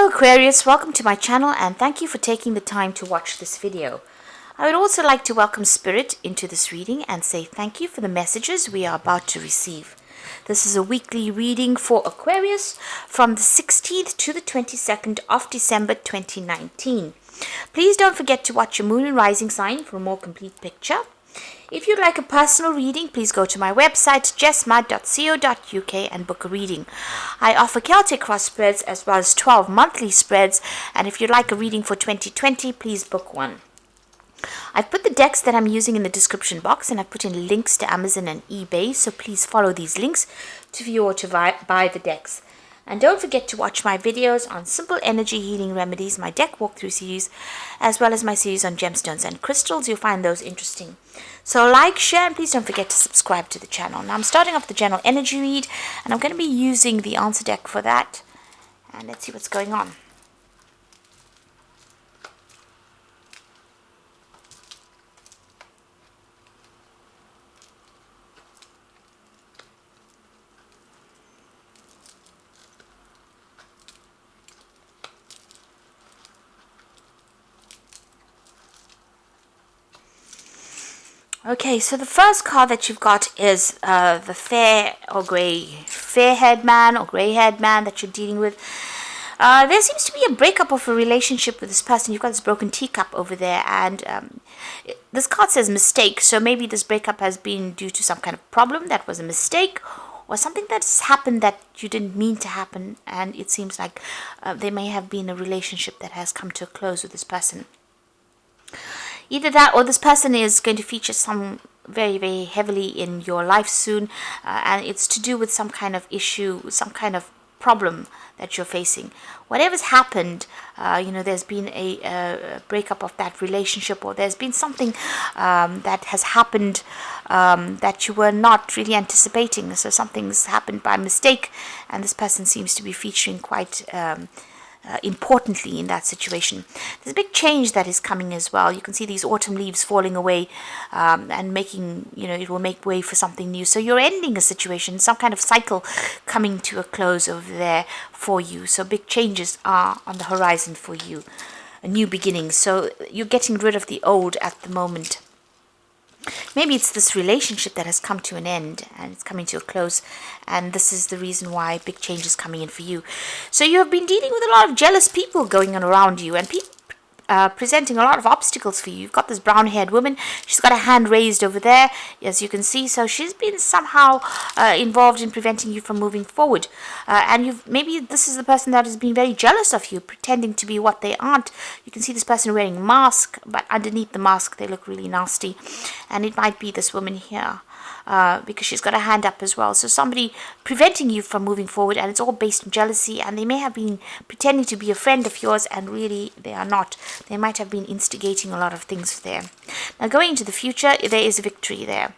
Hello Aquarius, welcome to my channel and thank you for taking the time to watch this video. I would also like to welcome Spirit into this reading and say thank you for the messages we are about to receive. This is a weekly reading for Aquarius from the 16th to the 22nd of December 2019. Please don't forget to watch your moon and rising sign for a more complete picture. If you'd like a personal reading, please go to my website jessmad.co.uk and book a reading. I offer Celtic cross spreads as well as 12 monthly spreads, and if you'd like a reading for 2020, please book one. I've put the decks that I'm using in the description box, and I've put in links to Amazon and eBay, so please follow these links to view or to buy the decks. And don't forget to watch my videos on simple energy healing remedies, my deck walkthrough series, as well as my series on gemstones and crystals. You'll find those interesting. So like, share, and please don't forget to subscribe to the channel. Now I'm starting off the general energy read, and I'm going to be using the answer deck for that. And let's see what's going on. Okay, so the first card that you've got is the fair-haired man or grey-haired man that you're dealing with. There seems to be a breakup of a relationship with this person. You've got this broken teacup over there, and this card says mistake, so maybe this breakup has been due to some kind of problem that was a mistake, or something that's happened that you didn't mean to happen, and it seems like there may have been a relationship that has come to a close with this person. Either that or this person is going to feature some very, very heavily in your life soon, and it's to do with some kind of issue, some kind of problem that you're facing. Whatever's happened, there's been a breakup of that relationship, or there's been something that has happened that you were not really anticipating. So something's happened by mistake, and this person seems to be featuring quite importantly in that situation. There's a big change that is coming as well. You can see these autumn leaves falling away and making, it will make way for something new. So you're ending a situation, some kind of cycle coming to a close over there for you. So big changes are on the horizon for you, a new beginning. So you're getting rid of the old at the moment. Maybe it's this relationship that has come to an end and it's coming to a close, and this is the reason why big change is coming in for you. So you have been dealing with a lot of jealous people going on around you, and people presenting a lot of obstacles for you. You've got this brown-haired woman. She's got a hand raised over there, as you can see. So she's been somehow involved in preventing you from moving forward. And maybe this is the person that has been very jealous of you, pretending to be what they aren't. You can see this person wearing a mask, but underneath the mask they look really nasty. And it might be this woman here. Because she's got a hand up as well. So somebody preventing you from moving forward, and it's all based on jealousy, and they may have been pretending to be a friend of yours, and really they are not. They might have been instigating a lot of things there. Now going into the future, there is victory there.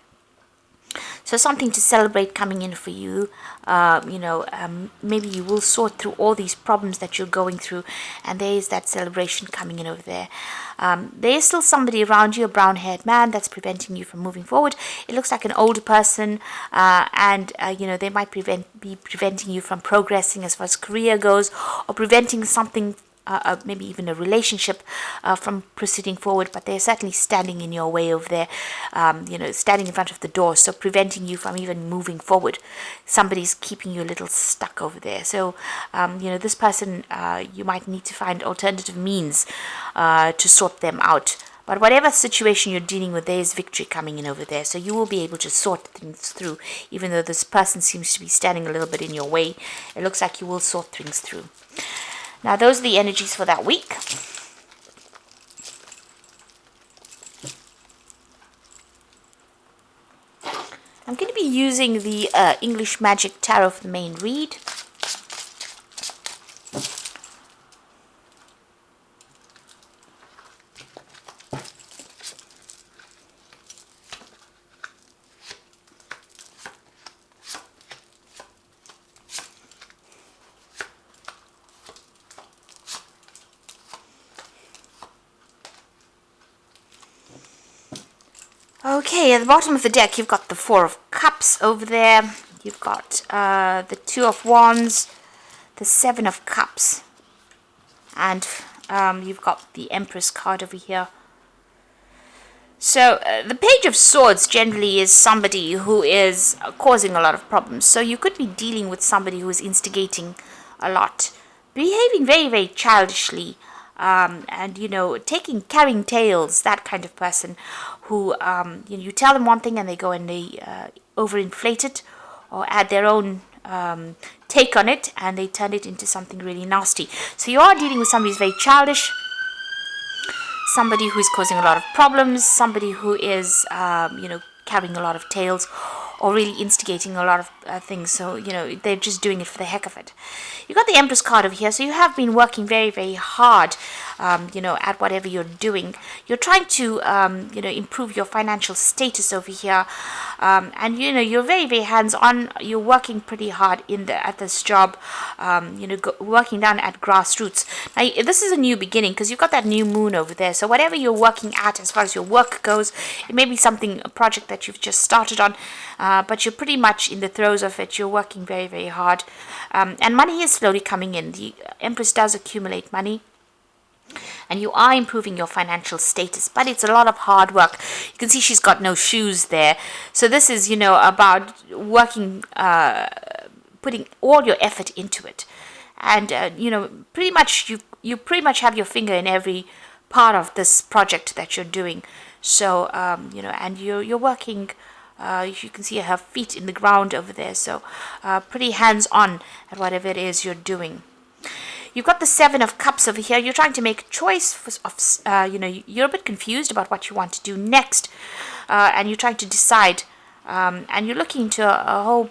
So something to celebrate coming in for you. Maybe you will sort through all these problems that you're going through, and there is that celebration coming in over there. There is still somebody around you, a brown-haired man, that's preventing you from moving forward. It looks like an older person, and they might be preventing you from progressing as far as career goes, or preventing something, maybe even a relationship from proceeding forward, but they're certainly standing in your way over there, standing in front of the door, so preventing you from even moving forward. Somebody's keeping you a little stuck over there. So, this person, you might need to find alternative means to sort them out. But whatever situation you're dealing with, there is victory coming in over there. So you will be able to sort things through, even though this person seems to be standing a little bit in your way. It looks like you will sort things through. Now, those are the energies for that week. I'm going to be using the English Magic Tarot for the main read. Okay, at the bottom of the deck, you've got the Four of Cups over there. You've got the Two of Wands, the Seven of Cups. and you've got the Empress card over here. So the Page of Swords generally is somebody who is causing a lot of problems. So you could be dealing with somebody who is instigating a lot, behaving very, very childishly, and carrying tales. That kind of person who you tell them one thing and they go and they overinflate it or add their own take on it, and they turn it into something really nasty. So you are dealing with somebody who's very childish, somebody who is causing a lot of problems, somebody who is, carrying a lot of tales or really instigating a lot of things. So, they're just doing it for the heck of it. You got the Empress card over here. So you have been working very, very hard, at whatever you're doing. You're trying to, improve your financial status over here. And, you're very, very hands-on. You're working pretty hard at this job, working down at grassroots. Now, this is a new beginning because you've got that new moon over there. So whatever you're working at as far as your work goes, it may be a project that you've just started on, but you're pretty much in the throes of it. You're working very, very hard. And money is slowly coming in. The Empress does accumulate money, and you are improving your financial status, but it's a lot of hard work. You can see she's got no shoes there. So this is, about working, putting all your effort into it. And, pretty much you pretty much have your finger in every part of this project that you're doing. So, and you're working, you can see her feet in the ground over there. So, pretty hands-on at whatever it is you're doing. You've got the Seven of Cups over here. You're trying to make a choice you're a bit confused about what you want to do next. And you're trying to decide, and you're looking into a whole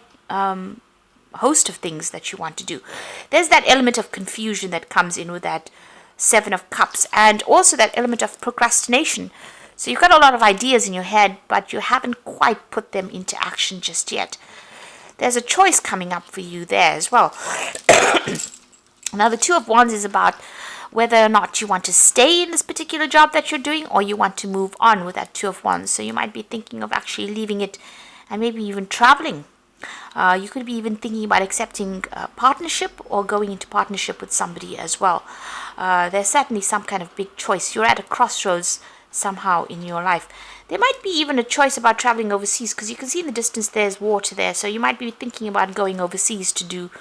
host of things that you want to do. There's that element of confusion that comes in with that Seven of Cups, and also that element of procrastination. So you've got a lot of ideas in your head, but you haven't quite put them into action just yet. There's a choice coming up for you there as well. Now, the Two of Wands is about whether or not you want to stay in this particular job that you're doing, or you want to move on with that Two of Wands. So you might be thinking of actually leaving it and maybe even traveling. You could be even thinking about accepting a partnership or going into partnership with somebody as well. There's certainly some kind of big choice. You're at a crossroads somehow in your life. There might be even a choice about traveling overseas, because you can see in the distance there's water there. So you might be thinking about going overseas to do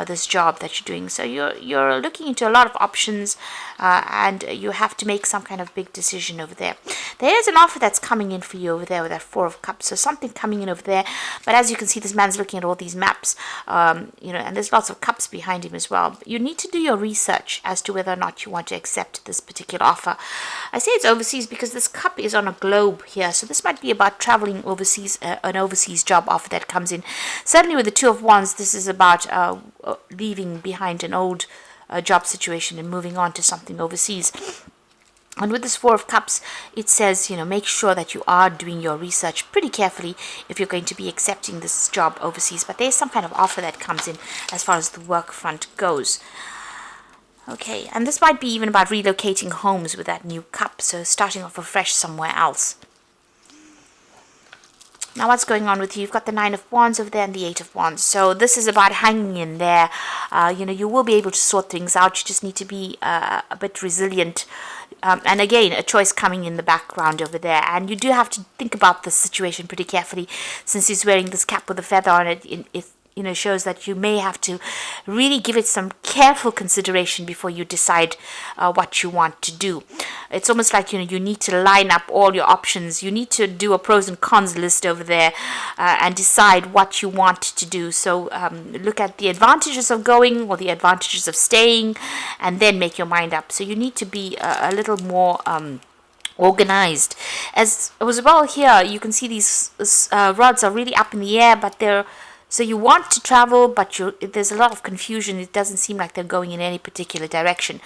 this job that you're doing. So you're looking into a lot of options, and you have to make some kind of big decision over there. There is an offer that's coming in for you over there with that Four of Cups. So something coming in over there. But as you can see, this man's looking at all these maps, and there's lots of cups behind him as well. You need to do your research as to whether or not you want to accept this particular offer. I say it's overseas because this cup is on a globe here. So this might be about traveling overseas, an overseas job offer that comes in. Certainly with the Two of Wands, this is about leaving behind an old job situation and moving on to something overseas. And with this Four of Cups, it says, make sure that you are doing your research pretty carefully if you're going to be accepting this job overseas. But there's some kind of offer that comes in as far as the work front goes. Okay, and this might be even about relocating homes with that new cup, so starting off afresh somewhere else. Now, what's going on with you? You've got the Nine of Wands over there and the Eight of Wands. So this is about hanging in there. You will be able to sort things out. You just need to be a bit resilient. And again, a choice coming in the background over there. And you do have to think about the situation pretty carefully, since he's wearing this cap with a feather on it. It shows that you may have to really give it some careful consideration before you decide what you want to do. It's almost like, you need to line up all your options. You need to do a pros and cons list over there and decide what you want to do. So look at the advantages of going or the advantages of staying, and then make your mind up. So you need to be a little more organized. As well here, you can see these rods are really up in the air, but they're so you want to travel, but there's a lot of confusion. It doesn't seem like they're going in any particular direction.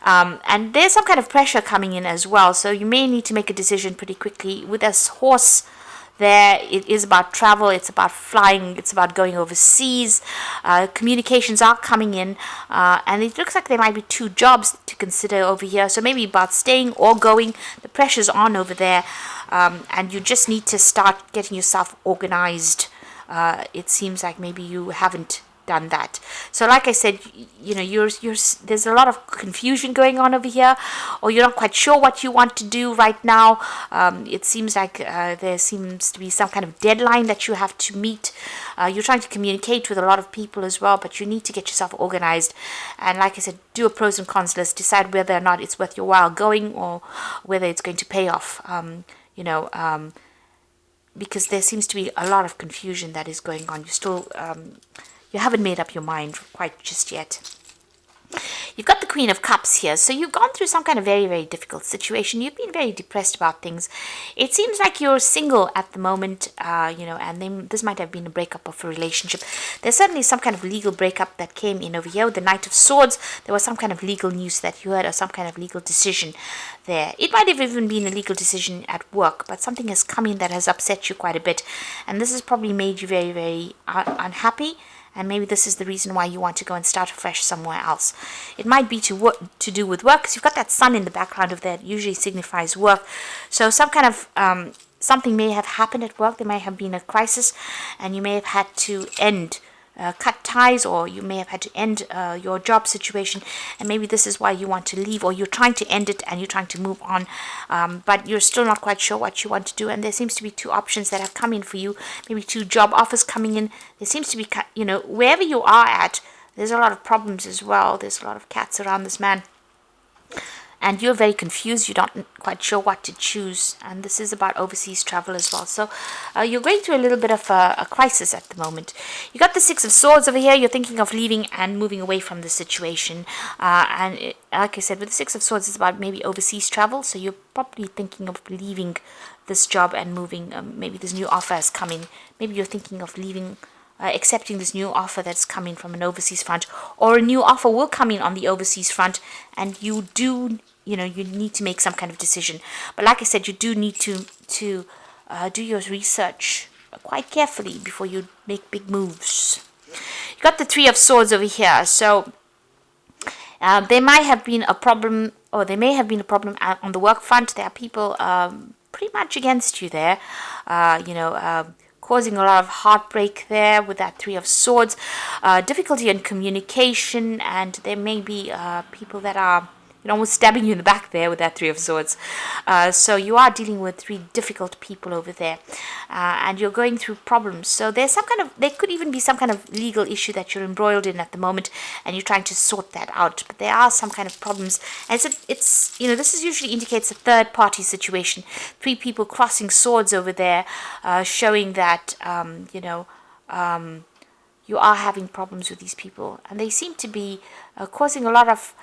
And there's some kind of pressure coming in as well. So you may need to make a decision pretty quickly. With this horse there, it is about travel. It's about flying. It's about going overseas. Communications are coming in. And it looks like there might be two jobs to consider over here. So maybe about staying or going. The pressure's on over there. And you just need to start getting yourself organized. It seems like maybe you haven't done that. So like I said, there's a lot of confusion going on over here, or you're not quite sure what you want to do right now. It seems like there seems to be some kind of deadline that you have to meet. You're trying to communicate with a lot of people as well, but you need to get yourself organized. And like I said, do a pros and cons list. Decide whether or not it's worth your while going, or whether it's going to pay off. Because there seems to be a lot of confusion that is going on. You haven't made up your mind quite just yet. You've got the Queen of Cups here. So you've gone through some kind of very, very difficult situation. You've been very depressed about things. It seems like you're single at the moment, and then this might have been a breakup of a relationship. There's certainly some kind of legal breakup that came in over here. With the Knight of Swords, there was some kind of legal news that you heard, or some kind of legal decision there. It might have even been a legal decision at work, but something has come in that has upset you quite a bit. And this has probably made you very, very unhappy. And maybe this is the reason why you want to go and start afresh somewhere else. It might be to do with work, because you've got that sun in the background of that usually signifies work. So some kind of something may have happened at work. There may have been a crisis, and you may have had to cut ties, or you may have had to end your job situation, and maybe this is why you want to leave, or you're trying to end it and you're trying to move on, but you're still not quite sure what you want to do. And there seems to be two options that have come in for you, maybe two job offers coming in. There seems to be, wherever you are at, there's a lot of problems as well. There's a lot of cats around this man, and you're very confused. You're not quite sure what to choose, and this is about overseas travel as well. So you're going through a little bit of a crisis at the moment. You got the Six of Swords over here. You're thinking of leaving and moving away from the situation, like I said, with the Six of Swords, it's about maybe overseas travel. So you're probably thinking of leaving this job and moving. Maybe this new offer has come in. Maybe you're thinking of leaving, accepting this new offer that's coming from an overseas front, or a new offer will come in on the overseas front, and you need to make some kind of decision. But like I said, you do need to do your research quite carefully before you make big moves. You got the Three of Swords over here. So there might have been a problem, or there may have been a problem on the work front. There are people pretty much against you there, causing a lot of heartbreak there with that Three of Swords, difficulty in communication, and there may be people that are almost stabbing you in the back there with that Three of Swords. So you are dealing with three difficult people over there, and you're going through problems. So there could even be some kind of legal issue that you're embroiled in at the moment, and you're trying to sort that out. But there are some kind of problems, and this usually indicates a third party situation. Three people crossing swords over there, showing that you are having problems with these people, and they seem to be causing a lot of.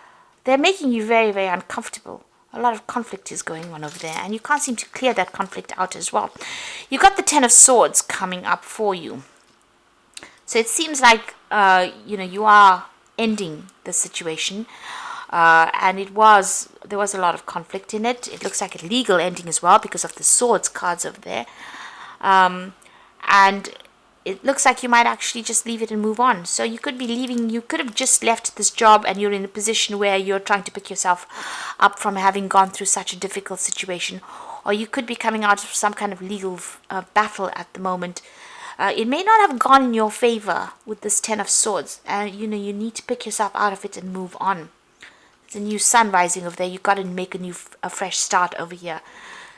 They're making you very, very uncomfortable. A lot of conflict is going on over there, and you can't seem to clear that conflict out as well. You got the Ten of Swords coming up for you. So it seems like, you are ending the situation, and there was a lot of conflict in it. It looks like a legal ending as well because of the swords cards over there. And it looks like you might actually just leave it and move on. So you could be leaving, you could have just left this job, and you're in a position where you're trying to pick yourself up from having gone through such a difficult situation. Or you could be coming out of some kind of legal battle at the moment. It may not have gone in your favor with this Ten of Swords. You need to pick yourself out of it and move on. There's a new sun rising over there. You've got to make a fresh start over here.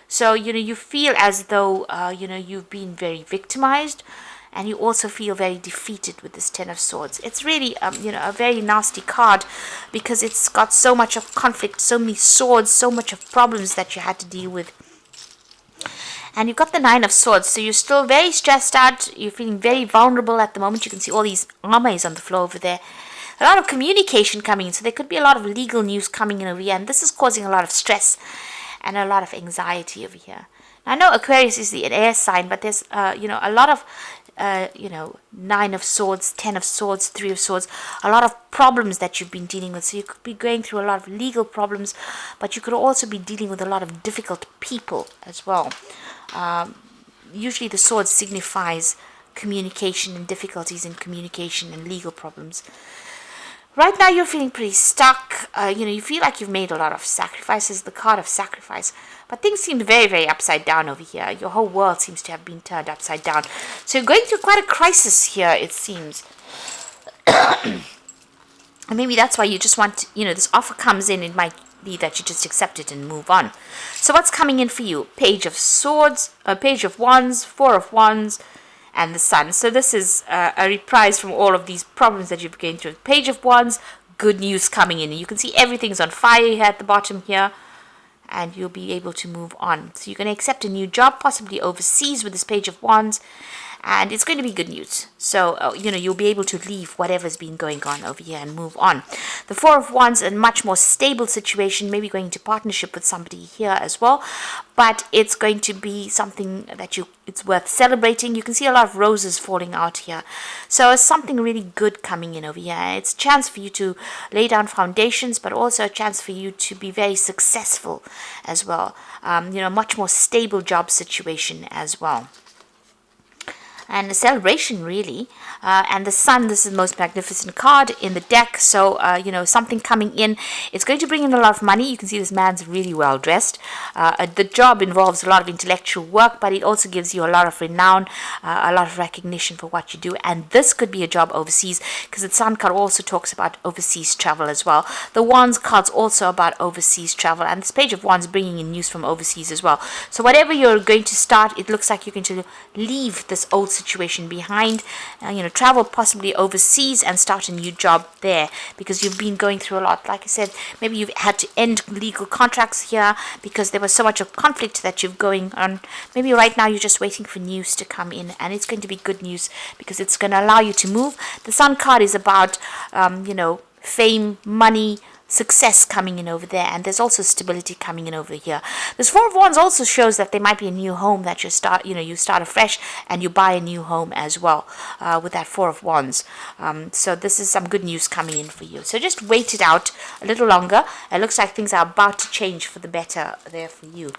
So, you feel as though, you've been very victimized. And you also feel very defeated with this Ten of Swords. It's really, a very nasty card, because it's got so much of conflict, so many swords, so much of problems that you had to deal with. And you've got the Nine of Swords, so you're still very stressed out. You're feeling very vulnerable at the moment. You can see all these armor is on the floor over there. A lot of communication coming in, so there could be a lot of legal news coming in over here, and this is causing a lot of stress and a lot of anxiety over here. Now, I know Aquarius is an air sign, but there's, a lot of Nine of Swords, Ten of Swords, Three of Swords, a lot of problems that you've been dealing with. So you could be going through a lot of legal problems, but you could also be dealing with a lot of difficult people as well. Usually the sword signifies communication and difficulties in communication and legal problems. Right now you're feeling pretty stuck. You feel like you've made a lot of sacrifices, the card of sacrifice. But things seem very, very upside down over here. Your whole world seems to have been turned upside down. So you're going through quite a crisis here, it seems. And maybe that's why you just want, this offer comes in. It might be that you just accept it and move on. So what's coming in for you? Page of Swords, a Page of Wands, Four of Wands, and the Sun. So this is a reprise from all of these problems that you've been going through. Page of Wands, good news coming in. You can see everything's on fire here at the bottom here. And you'll be able to move on. So you're going to accept a new job, possibly overseas with this Page of Wands. And it's going to be good news. So, you'll be able to leave whatever's been going on over here and move on. The Four of Wands, a much more stable situation, maybe going into partnership with somebody here as well. But it's going to be something that it's worth celebrating. You can see a lot of roses falling out here. So it's something really good coming in over here. It's a chance for you to lay down foundations, but also a chance for you to be very successful as well. Much more stable job situation as well. And a celebration, really. And the Sun, this is the most magnificent card in the deck. So, something coming in. It's going to bring in a lot of money. You can see this man's really well dressed. The job involves a lot of intellectual work, but it also gives you a lot of renown, a lot of recognition for what you do. And this could be a job overseas, because the Sun card also talks about overseas travel as well. The Wands card's also about overseas travel. And this Page of Wands bringing in news from overseas as well. So whatever you're going to start, it looks like you're going to leave this old situation behind, travel possibly overseas and start a new job there, because you've been going through a lot. Like I said, maybe you've had to end legal contracts here because there was so much of conflict that you've going on. Maybe right now you're just waiting for news to come in, and it's going to be good news because it's going to allow you to move. The Sun card is about fame, money, success coming in over there, and there's also stability coming in over here. This Four of Wands also shows that there might be a new home that you start afresh, and you buy a new home as well with that Four of Wands. So this is some good news coming in for you. So just wait it out a little longer. It looks like things are about to change for the better there for you.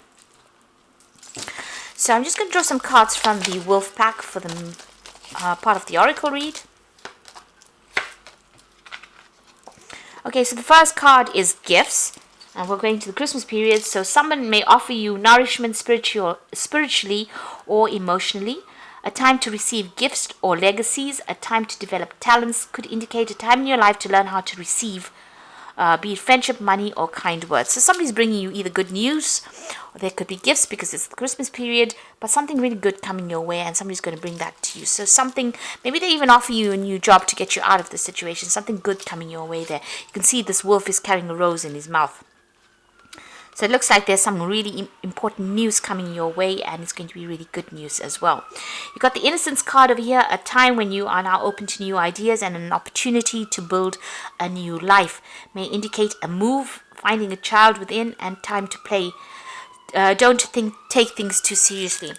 So I'm just going to draw some cards from the Wolf Pack for the part of the Oracle read. Okay, so the first card is gifts, and we're going to the Christmas period. So someone may offer you nourishment spiritually or emotionally, a time to receive gifts or legacies, a time to develop talents, could indicate a time in your life to learn how to receive, be it friendship, money, or kind words. So somebody's bringing you either good news, or there could be gifts because it's the Christmas period, but something really good coming your way, and somebody's going to bring that to you. So something, maybe they even offer you a new job to get you out of the situation, something good coming your way there. You can see this wolf is carrying a rose in his mouth. So it looks like there's some really important news coming your way, and it's going to be really good news as well. You've got the Innocence card over here, a time when you are now open to new ideas and an opportunity to build a new life. May indicate a move, finding a child within, and time to play. Don't take things too seriously.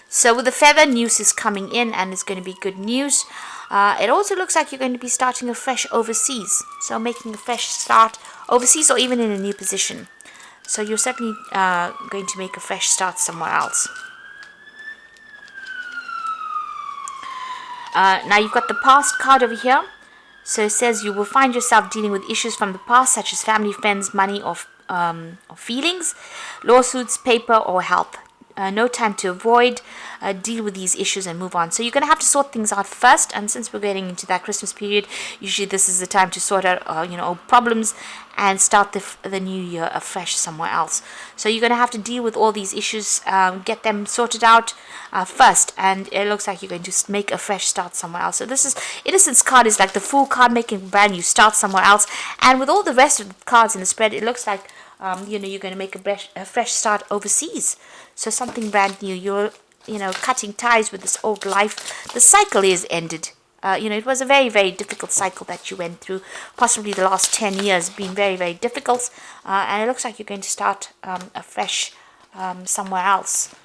So with the feather, news is coming in, and it's going to be good news. It also looks like you're going to be starting afresh overseas. So making a fresh start overseas, or even in a new position. So you're certainly going to make a fresh start somewhere else. Now you've got the past card over here. So it says you will find yourself dealing with issues from the past, such as family, friends, money, or feelings, lawsuits, paper, or help. No time to avoid, deal with these issues and move on. So you're going to have to sort things out first, and since we're getting into that Christmas period, usually this is the time to sort out old problems and start the new year afresh somewhere else. So you're going to have to deal with all these issues, get them sorted out first, and it looks like you're going to make a fresh start somewhere else. So this is Innocence card is like the Fool card, making a brand new start somewhere else, and with all the rest of the cards in the spread, it looks like you're going to make a fresh start overseas. So something brand new. You're cutting ties with this old life. The cycle is ended. It was a very, very difficult cycle that you went through. Possibly the last 10 years being very, very difficult. And it looks like you're going to start afresh somewhere else.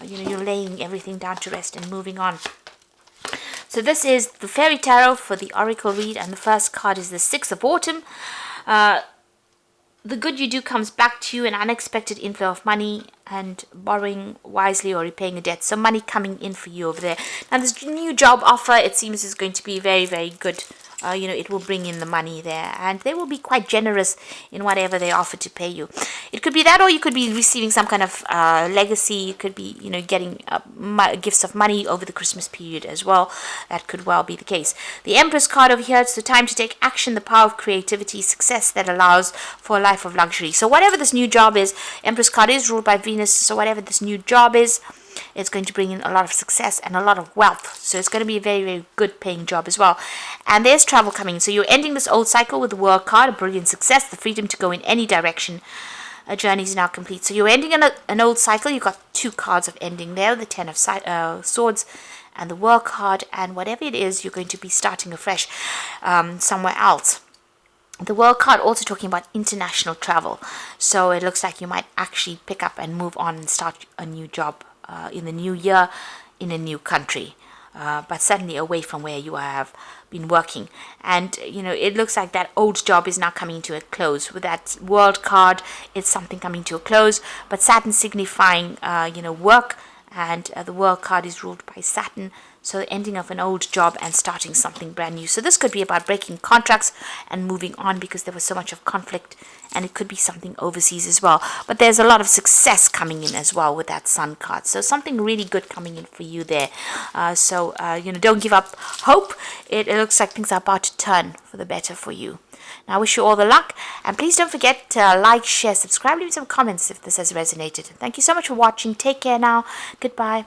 You're laying everything down to rest and moving on. So this is the Fairy Tarot for the Oracle read, and the first card is the Six of Autumn. The good you do comes back to you, an unexpected inflow of money, and borrowing wisely or repaying a debt. So money coming in for you over there. Now this new job offer, it seems, is going to be very, very good it will bring in the money there, and they will be quite generous in whatever they offer to pay you. It could be that, or you could be receiving some kind of legacy. You could be, getting gifts of money over the Christmas period as well. That could well be the case. The Empress card over here, it's the time to take action, the power of creativity, success that allows for a life of luxury. So whatever this new job is, Empress card is ruled by Venus, so whatever this new job is, it's going to bring in a lot of success and a lot of wealth. So it's going to be a very, very good paying job as well. And there's travel coming. So you're ending this old cycle with the World card, a brilliant success, the freedom to go in any direction. A journey is now complete. So you're ending an old cycle. You've got 2 cards of ending there, the Ten of Swords and the World card. And whatever it is, you're going to be starting afresh somewhere else. The World card also talking about international travel. So it looks like you might actually pick up and move on and start a new job in the new year in a new country, but certainly away from where you have been working. And it looks like that old job is now coming to a close. With that World card, it's something coming to a close, but Saturn signifying work, and the World card is ruled by Saturn. So the ending of an old job and starting something brand new. So this could be about breaking contracts and moving on because there was so much of conflict, and it could be something overseas as well. But there's a lot of success coming in as well with that Sun card. So something really good coming in for you there. Don't give up hope. It looks like things are about to turn for the better for you. Now I wish you all the luck, and please don't forget to like, share, subscribe, leave some comments if this has resonated. Thank you so much for watching. Take care now. Goodbye.